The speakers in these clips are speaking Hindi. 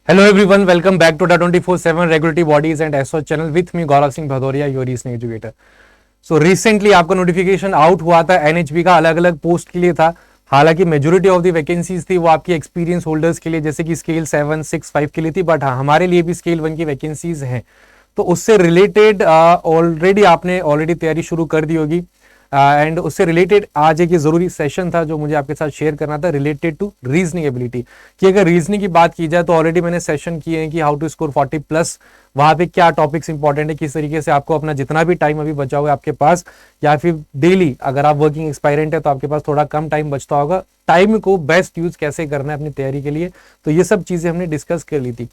Hello everyone, welcome back to the 24/7 Regulatory Bodies and SO channel with me Gaurav Singh Bhadoria, your reasoning educator. So recently आपका नोटिफिकेशन आउट हुआ था एनएचबी का, अलग अलग पोस्ट के लिए था. हालांकि मेजोरिटी ऑफ द वैकेंसीज थी वो आपकी एक्सपीरियंस होल्डर्स के लिए, जैसे कि स्केल 7, 6, 5 के लिए थी. बट हाँ, हमारे लिए भी स्केल 1 की वैकेंसीज हैं. तो उससे रिलेटेड ऑलरेडी आपने तैयारी शुरू कर दी होगी. एंड उससे रिलेटेड आज एक जरूरी सेशन था जो मुझे आपके साथ शेयर करना था, रिलेटेड टू रीजनिंग एबिलिटी. कि अगर रीजनिंग की बात की जाए तो ऑलरेडी मैंने सेशन किए हैं कि हाउ टू स्कोर 40+. वहां पे क्या टॉपिक्स इंपॉर्टेंट है, किस तरीके से आपको अपना जितना भी टाइम अभी बचा हुआ है आपके पास, या फिर डेली अगर आप वर्किंग एक्सपायरेंट है तो आपके पास थोड़ा कम टाइम बचता होगा, टाइम को बेस्ट यूज कैसे करना है अपनी तैयारी के लिए. तो ये सब चीजें हमने डिस्कस कर ली थी.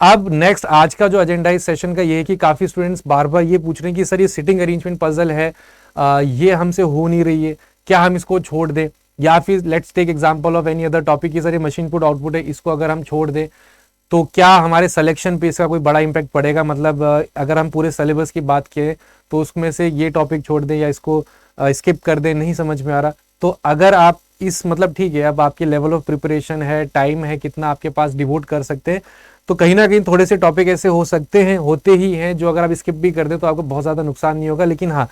अब नेक्स्ट आज का जो एजेंडा इस सेशन का ये है कि काफी स्टूडेंट्स बार बार ये पूछ रहे हैं कि सर ये सिटिंग अरेंजमेंट पजल है, ये हमसे हो नहीं रही है, क्या हम इसको छोड़ दें, या फिर let's take example of any other topic. Sir ये मशीन इनपुट आउटपुट है, इसको अगर हम छोड़ दें तो क्या हमारे सिलेक्शन पे इसका कोई बड़ा इंपैक्ट पड़ेगा. मतलब अगर हम पूरे सिलेबस की बात करें तो उसमें से ये टॉपिक छोड़ दें या इसको स्किप कर दें, नहीं समझ में आ रहा. तो अगर आप इस मतलब ठीक है, अब आपके लेवल ऑफ प्रिपरेशन है, टाइम है, कितना आपके पास डिवोट कर सकते हैं, तो कहीं ना कहीं थोड़े से टॉपिक ऐसे हो सकते हैं, होते ही हैं, जो अगर आप स्किप भी कर दें तो आपको बहुत ज्यादा नुकसान नहीं होगा. लेकिन हाँ,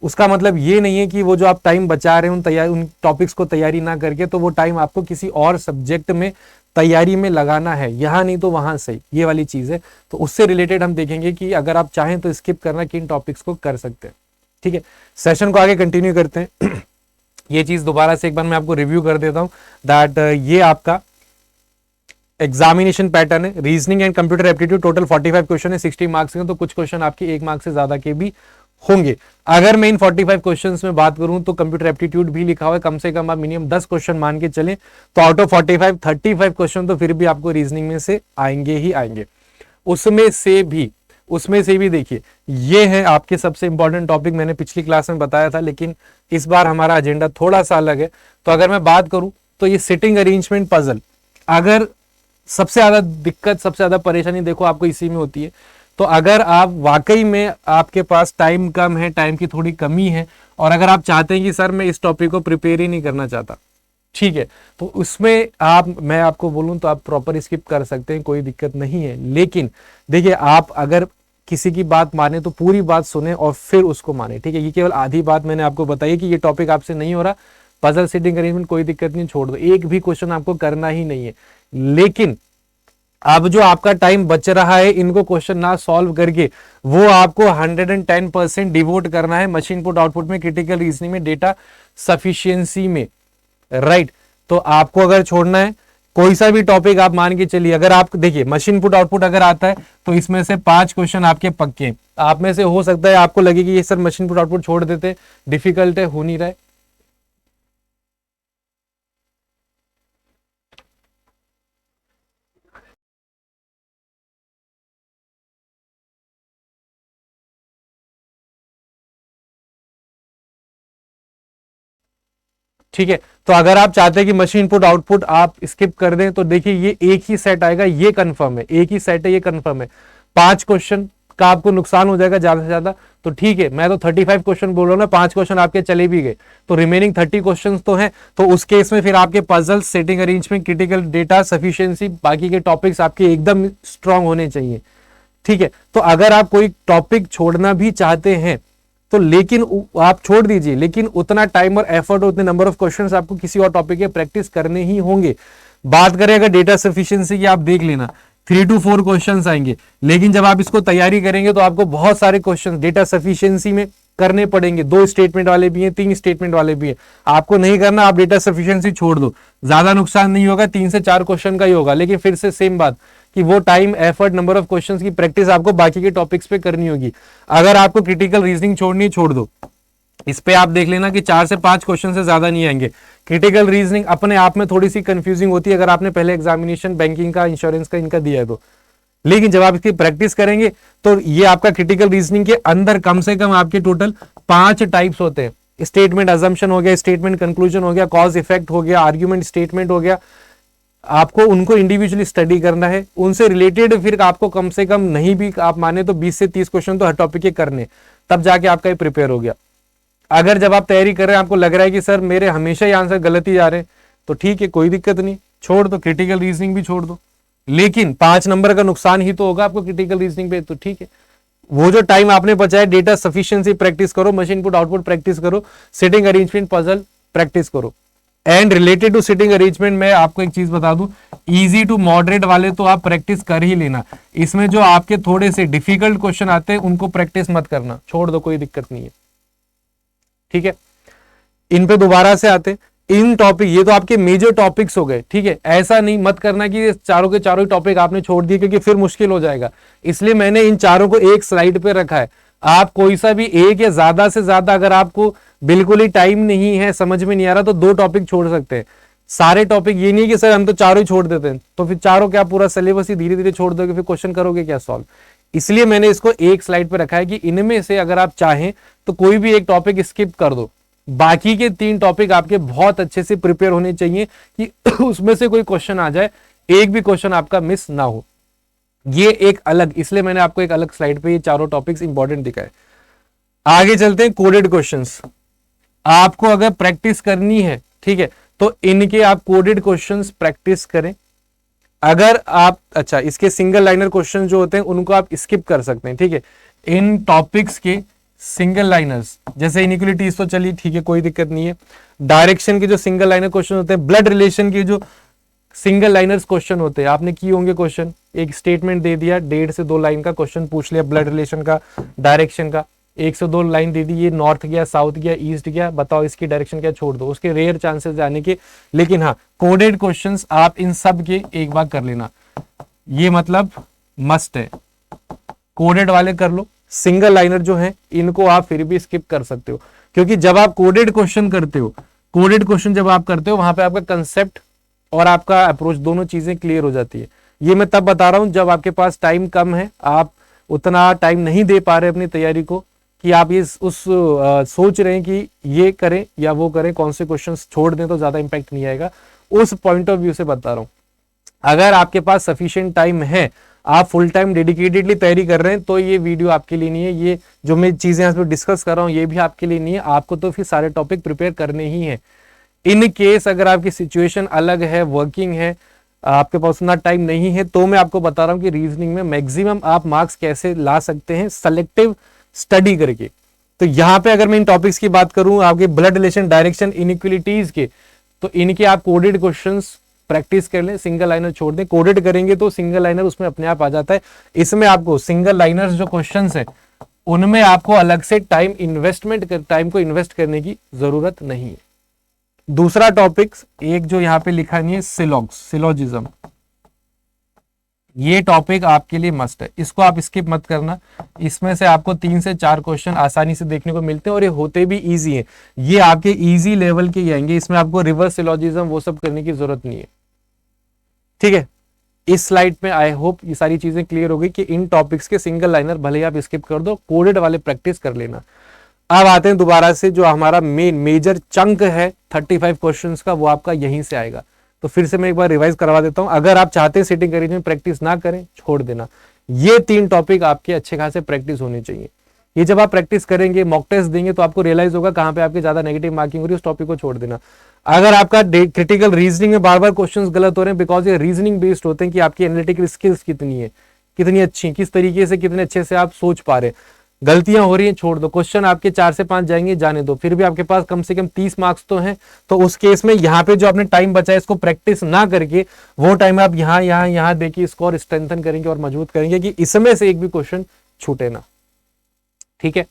उसका मतलब ये नहीं है कि वो जो आप टाइम बचा रहे हैं उन टॉपिक्स को तैयारी ना करके, तो वो टाइम आपको किसी और सब्जेक्ट में तैयारी में लगाना है, यहाँ नहीं तो वहां से, ये वाली चीज है. तो उससे रिलेटेड हम देखेंगे कि अगर आप चाहें तो स्किप करना किन टॉपिक्स को कर सकते हैं. ठीक है, सेशन को आगे कंटिन्यू करते हैं. ये चीज दोबारा से एक बार मैं आपको रिव्यू कर देता हूं दैट ये आपका एग्जामिनेशन पैटर्न है. Reasoning and computer aptitude total 45 question है, 60 मार्क्स के, तो कुछ क्वेश्चन आपके 1 मार्क्स से ज्यादा के भी होंगे. अगर मैं इन 45 क्वेश्चंस में बात करूं तो कंप्यूटर एप्टीट्यूड भी लिखा हुआ है, कम से कम आप मिनिमम 10 क्वेश्चन मान के चलें, तो आउट ऑफ 45 35 क्वेश्चन तो फिर भी आपको रीजनिंग में से आएंगे ही आएंगे. उसमें से भी देखिए, ये है आपके सबसे इंपॉर्टेंट टॉपिक. मैंने पिछली क्लास में बताया था, लेकिन इस बार हमारा एजेंडा थोड़ा सा अलग है. तो अगर मैं बात करूं तो ये सिटिंग अरेंजमेंट पजल, अगर सबसे ज्यादा दिक्कत, सबसे ज्यादा परेशानी देखो आपको इसी में होती है. तो अगर आप वाकई में आपके पास टाइम कम है, टाइम की थोड़ी कमी है, और अगर आप चाहते हैं कि सर मैं इस टॉपिक को प्रिपेयर ही नहीं करना चाहता, ठीक है, तो उसमें मैं आपको बोलूं तो आप प्रॉपर स्किप कर सकते हैं, कोई दिक्कत नहीं है. लेकिन देखिए, आप अगर किसी की बात माने तो पूरी बात सुने और फिर उसको माने. ठीक है, ये केवल आधी बात मैंने आपको बताई कि ये टॉपिक आपसे नहीं हो रहा, पजल सिटिंग अरेंजमेंट, कोई दिक्कत नहीं, छोड़ दो, एक भी क्वेश्चन आपको करना ही नहीं है. लेकिन अब जो आपका टाइम बच रहा है इनको क्वेश्चन ना सॉल्व करके, वो आपको 110% डिवोट करना है मशीन इनपुट आउटपुट में, क्रिटिकल रीजनिंग में, डेटा सफिशिएंसी में. राइट, तो आपको अगर छोड़ना है कोई सा भी टॉपिक, आप मान के चलिए, अगर आप देखिए मशीन इनपुट आउटपुट अगर आता है तो इसमें से 5 क्वेश्चन आपके पक्के हैं. आप में से हो सकता है आपको लगे कि ये सर मशीन इनपुट आउटपुट छोड़ देते, डिफिकल्ट है, हो नहीं रहा है. ठीक है, तो अगर आप चाहते हैं कि मशीन इनपुट आउटपुट आप स्किप कर दें, तो देखिए ये एक ही सेट आएगा, ये कंफर्म है, एक ही सेट है, ये कंफर्म है. 5 क्वेश्चन का आपको नुकसान हो जाएगा ज्यादा से ज्यादा. तो ठीक है, मैं तो 35 क्वेश्चन बोल रहा हूं ना, 5 क्वेश्चन आपके चले भी गए तो रिमेनिंग 30 क्वेश्चन तो हैं. तो उस केस में फिर आपके puzzle, setting arrangement, critical data sufficiency, बाकी के टॉपिक्स आपके एकदम स्ट्रांग होने चाहिए. ठीक है, तो अगर आप कोई टॉपिक छोड़ना भी चाहते हैं तो लेकिन आप छोड़ दीजिए, लेकिन उतना टाइम और एफर्ट और उतने नंबर ऑफ क्वेश्चंस आपको किसी और टॉपिक के प्रैक्टिस करने ही होंगे. बात करें अगर डेटा सफिशिएंसी की, आप देख लेना 3 to 4 क्वेश्चंस आएंगे, लेकिन जब आप इसको तैयारी करेंगे तो आपको बहुत सारे क्वेश्चन डेटा सफिशिएंसी में करने पड़ेंगे. 2 स्टेटमेंट वाले भी हैं, 3 स्टेटमेंट वाले भी हैं. आपको नहीं करना, आप डेटा सफिशिएंसी छोड़ दो, ज्यादा नुकसान नहीं होगा, 3 से 4 क्वेश्चन का ही होगा. लेकिन फिर से सेम बात कि वो time, effort, number of questions की प्रैक्टिस आपको बाकी के टॉपिक्स पे करनी होगी. अगर आपको क्रिटिकल रीजनिंग छोड़नी, छोड़ दो. इस पे आप देख लेना कि 4 से 5 क्वेश्चन से ज्यादा नहीं आएंगे. क्रिटिकल रीजनिंग अपने आप में थोड़ी सी कंफ्यूजिंग होती है अगर आपने पहले एग्जामिनेशन बैंकिंग का, इंश्योरेंस का, इनका दिया है तो. लेकिन जब आप इसकी प्रैक्टिस करेंगे तो ये आपका क्रिटिकल रीजनिंग के अंदर कम से कम आपके टोटल 5 टाइप्स होते हैं. स्टेटमेंट अजम्पशन हो गया, स्टेटमेंट कंक्लूजन हो गया, कॉज इफेक्ट हो गया, आर्ग्यूमेंट स्टेटमेंट हो गया. आपको उनको इंडिविजुअली स्टडी करना है. उनसे रिलेटेड फिर आपको कम से कम नहीं भी आप माने तो 20 से 30 क्वेश्चन तो हर टॉपिक के करने, तब जाके आपका ये प्रिपेयर हो गया. अगर जब आप तैयारी कर रहे हैं आपको लग रहा है कि सर मेरे हमेशा ही आंसर गलत ही जा रहे हैं, तो ठीक है, कोई दिक्कत नहीं, छोड़ दो, क्रिटिकल रीजनिंग भी छोड़ दो. लेकिन 5 नंबर का नुकसान ही तो होगा आपको क्रिटिकल रीजनिंग पे। तो ठीक है, वो जो टाइम आपने बचाया, डेटा सफिशिएंसी प्रैक्टिस करो, मशीन इनपुट आउटपुट प्रैक्टिस करो, सिटिंग अरेंजमेंट पजल प्रैक्टिस करो। And related to sitting arrangement मैं आपको एक चीज बता दूं, इजी टू मॉडरेट वाले तो आप प्रैक्टिस कर ही लेना। इसमें जो आपके थोड़े से डिफिकल्ट क्वेश्चन आते हैं उनको प्रैक्टिस मत करना, छोड़ दो, कोई दिक्कत नहीं है। ठीक है, इन पे दोबारा से आते। इन टॉपिक, ये तो आपके मेजर टॉपिक्स हो गए। ठीक है, ऐसा नहीं मत करना कि चारों के चारों टॉपिक आपने छोड़ दिए, क्योंकि फिर मुश्किल हो जाएगा। इसलिए मैंने इन चारों को एक स्लाइड पे रखा है। आप कोई सा भी एक या ज्यादा से ज्यादा, अगर आपको बिल्कुल ही टाइम नहीं है, समझ में नहीं आ रहा, तो 2 टॉपिक छोड़ सकते हैं। सारे टॉपिक ये नहीं कि सर हम तो चारों ही छोड़ देते हैं, तो फिर चारों क्या पूरा सिलेबस ही धीरे धीरे छोड़ दोगे, फिर क्वेश्चन करोगे क्या सॉल्व। इसलिए मैंने इसको एक स्लाइड पे रखा है कि इनमें से अगर आप चाहें तो कोई भी एक टॉपिक स्किप कर दो, बाकी के 3 टॉपिक आपके बहुत अच्छे से प्रिपेयर होने चाहिए कि उसमें से कोई क्वेश्चन आ जाए, एक भी क्वेश्चन आपका मिस ना हो। ये एक अलग, इसलिए मैंने आपको एक अलग स्लाइड पे ये चारों टॉपिक्स इंपॉर्टेंट दिखाए। आगे चलते हैं, कोडेड क्वेश्चंस। आपको अगर प्रैक्टिस करनी है, ठीक है, तो इनके आप कोडेड क्वेश्चंस प्रैक्टिस करें। अगर आप, अच्छा, इसके सिंगल लाइनर क्वेश्चन जो होते हैं उनको आप स्किप कर सकते हैं। ठीक है, इन टॉपिक्स के सिंगल लाइनर्स, जैसे इनइक्वालिटीज तो चलिए ठीक है, कोई दिक्कत नहीं है। डायरेक्शन के जो सिंगल लाइनर क्वेश्चन होते हैं, ब्लड रिलेशन के जो सिंगल लाइनर्स क्वेश्चन होते हैं, आपने किए होंगे क्वेश्चन, एक स्टेटमेंट दे दिया, 1.5 से 2 लाइन का क्वेश्चन पूछ लिया, ब्लड रिलेशन का, डायरेक्शन का, 1 से 2 लाइन दे दी, ये नॉर्थ गया, साउथ गया, ईस्ट गया, बताओ इसकी डायरेक्शन क्या, छोड़ दो। उसके रेयर चांसेस आने के, लेकिन हाँ, कोडेड क्वेश्चंस आप इन सब के एक बार कर लेना, ये मतलब मस्ट है। कोडेड वाले कर लो, सिंगल लाइनर जो है इनको आप फिर भी स्किप कर सकते हो, क्योंकि जब आप कोडेड क्वेश्चन करते हो, कोडेड क्वेश्चन जब आप करते हो, वहां पे आपका कंसेप्ट और आपका अप्रोच दोनों चीजें क्लियर हो जाती है। ये मैं तब बता रहा हूं जब आपके पास टाइम कम है, आप उतना टाइम नहीं दे पा रहे अपनी तैयारी को, कि आप ये सोच रहे हैं कि ये करें या वो करें, कौन से क्वेश्चंस छोड़ दें तो ज्यादा इंपैक्ट नहीं आएगा, उस पॉइंट ऑफ व्यू से बता रहा हूं। अगर आपके पास सफिशिएंट टाइम है, आप फुल टाइम डेडिकेटेडली तैयारी कर रहे हैं, तो ये वीडियो आपके लिए नहीं है। ये जो मैं चीजें यहाँ पे डिस्कस कर रहा हूँ ये भी आपके लिए नहीं है। आपको तो फिर सारे टॉपिक प्रिपेयर करने ही है। इन केस अगर आपकी सिचुएशन अलग है, वर्किंग है, आपके पास उतना टाइम नहीं है, तो मैं आपको बता रहा हूँ कि रीजनिंग में मैक्सिमम आप मार्क्स कैसे ला सकते हैं, सेलेक्टिव स्टडी करके। तो यहाँ पे अगर मैं इन टॉपिक्स की बात करूं, आपके ब्लड रिलेशन, डायरेक्शन, इनइक्वालिटीज के, तो इनके आप कोडेड क्वेश्चंस प्रैक्टिस कर लें, सिंगल लाइनर छोड़ दें। कोडेड करेंगे तो सिंगल लाइनर उसमें अपने आप आ जाता है। इसमें आपको सिंगल लाइनर्स जो क्वेश्चंस है उनमें आपको अलग से टाइम को इन्वेस्ट करने की जरूरत नहीं है। दूसरा टॉपिक, एक जो यहाँ पे लिखा नहीं है, सिलोजिज्म, ये टॉपिक आपके लिए मस्ट है, इसको आप स्किप मत करना। इसमें से आपको 3 से 4 क्वेश्चन आसानी से देखने को मिलते हैं और ये होते भी इजी हैं। ये आपके इजी लेवल के आएंगे, इसमें आपको रिवर्स सिलोजिज्म वो सब करने की जरूरत नहीं है। ठीक है, इस स्लाइड में आई होप ये सारी चीजें क्लियर हो गई कि इन टॉपिक्स के सिंगल लाइनर भले ही आप स्किप कर दो, कोडेड वाले प्रैक्टिस कर लेना। अब आते हैं दोबारा से, जो हमारा मेजर चंक है 35 क्वेश्चंस का, वो आपका यहीं से आएगा। तो फिर से मैं एक बार रिवाइज करवा देता हूं। अगर आप चाहते हैं सिटिंग अरेंजमेंट प्रैक्टिस ना करें, छोड़ देना। ये 3 टॉपिक आपके अच्छे खासे प्रैक्टिस होने चाहिए। ये जब आप प्रैक्टिस करेंगे, मॉक टेस्ट देंगे, तो आपको रियलाइज होगा कहां पे आपके ज्यादा नेगेटिव मार्किंग हो रही है, उस टॉपिक को छोड़ देना। अगर आपका क्रिटिकल रीजनिंग में बार बार क्वेश्चंस गलत हो रहे हैं, बिकॉज ये रीजनिंग बेस्ड होते हैं कि आपकी एनालिटिकल स्किल्स कितनी है, कितनी अच्छी, किस तरीके से, कितने अच्छे से आप सोच पा रहे हैं। गलतियां हो रही हैं, छोड़ दो। क्वेश्चन आपके 4 से 5 जाएंगे, जाने दो, फिर भी आपके पास कम से कम 30 मार्क्स तो हैं। तो उस केस में यहाँ पे जो आपने टाइम बचाया, इसको प्रैक्टिस ना करके वो टाइम आप यहाँ देखिए, स्कोर स्ट्रेंथन करेंगे और मजबूत करेंगे कि इसमें से एक भी क्वेश्चन छूटे ना। ठीक है,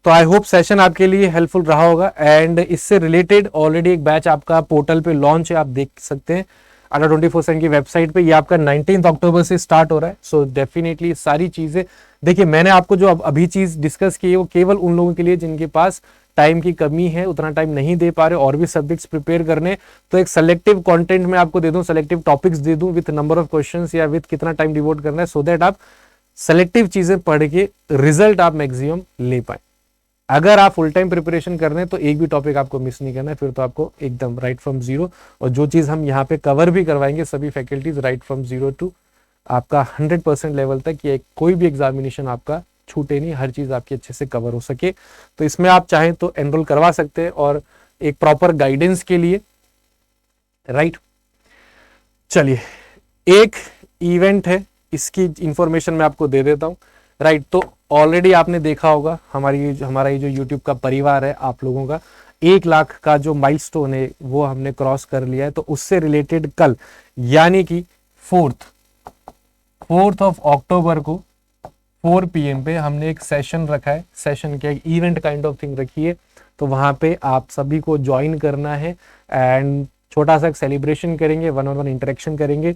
तो आई होप सेशन आपके लिए हेल्पफुल रहा होगा। एंड इससे रिलेटेड ऑलरेडी एक बैच आपका पोर्टल पे लॉन्च है, आप देख सकते हैं अंडर 24/7 की वेबसाइट पे। ये आपका 19 अक्टूबर से स्टार्ट हो रहा है। सो डेफिनेटली सारी चीजें देखिए, मैंने आपको जो अभी चीज डिस्कस की है वो केवल उन लोगों के लिए जिनके पास टाइम की कमी है, उतना टाइम नहीं दे पा रहे और भी सब्जेक्ट्स प्रिपेयर करने। तो एक सेलेक्टिव कंटेंट मैं आपको दे दूं, सेलेक्टिव टॉपिक्स दे दूं विद नंबर ऑफ क्वेश्चंस या विद कितना टाइम डिवोट करना है, सो दैट आप सेलेक्टिव चीजें पढ़ के रिजल्ट आप मैक्सिमम ले पाए। अगर आप फुल टाइम प्रिपरेशन कर रहे हैं तो एक भी टॉपिक आपको मिस नहीं करना है, फिर तो आपको एकदम राइट फ्रॉम जीरो। और जो चीज हम यहाँ पे कवर भी करवाएंगे सभी faculties, right from zero to आपका 100% लेवल तक, कि कोई भी एग्जामिनेशन आपका छूटे नहीं, हर चीज आपकी अच्छे से कवर हो सके। तो इसमें आप चाहें तो एनरोल करवा सकते हैं, और एक प्रॉपर गाइडेंस के लिए, राइट। चलिए, एक इवेंट है, इसकी इंफॉर्मेशन मैं आपको दे देता हूँ, राइट। तो ऑलरेडी आपने देखा होगा हमारा ये जो यूट्यूब का परिवार है, आप लोगों का 1 लाख का जो माइलस्टोन है वो हमने क्रॉस कर लिया है। तो उससे रिलेटेड कल यानी कि 4th ऑफ अक्टूबर को 4 PM पे हमने एक सेशन रखा है, सेशन क्या, इवेंट काइंड ऑफ थिंग रखी है। तो वहाँ पे आप सभी को ज्वाइन करना है एंड छोटा सा एक सेलिब्रेशन करेंगे, 1-on-1 इंटरेक्शन करेंगे।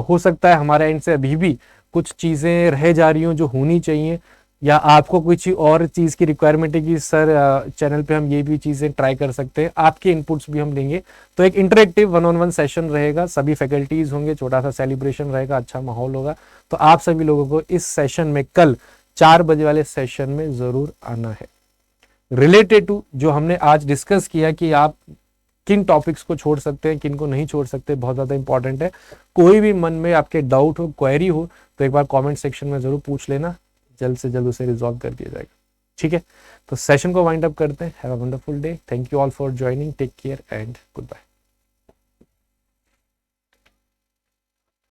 हो सकता है हमारे एंड से अभी भी कुछ चीज़ें रह जा रही हों जो होनी चाहिए, या आपको कुछ और चीज़ की रिक्वायरमेंट है कि सर चैनल पे हम ये भी चीज़ें ट्राई कर सकते हैं, आपके इनपुट्स भी हम लेंगे। तो एक इंटरेक्टिव 1-on-1 सेशन रहेगा, सभी फैकल्टीज़ होंगे, छोटा सा सेलिब्रेशन रहेगा, अच्छा माहौल होगा। तो आप सभी लोगों को इस सेशन में कल 4 बजे वाले सेशन में ज़रूर आना है। रिलेटेड टू जो हमने आज डिस्कस किया कि आप किन टॉपिक्स को छोड़ सकते हैं, किन को नहीं छोड़ सकते, बहुत ज़्यादा इंपॉर्टेंट है। कोई भी मन में आपके डाउट हो, क्वेरी हो, तो एक बार कमेंट सेक्शन में ज़रूर पूछ लेना, जल्द से जल्द उसे रिजॉल्व कर दिया जाएगा। ठीक है, तो सेशन को वाइंड अप करते हैं। Have a wonderful day. Thank you all for joining. Take care and good bye.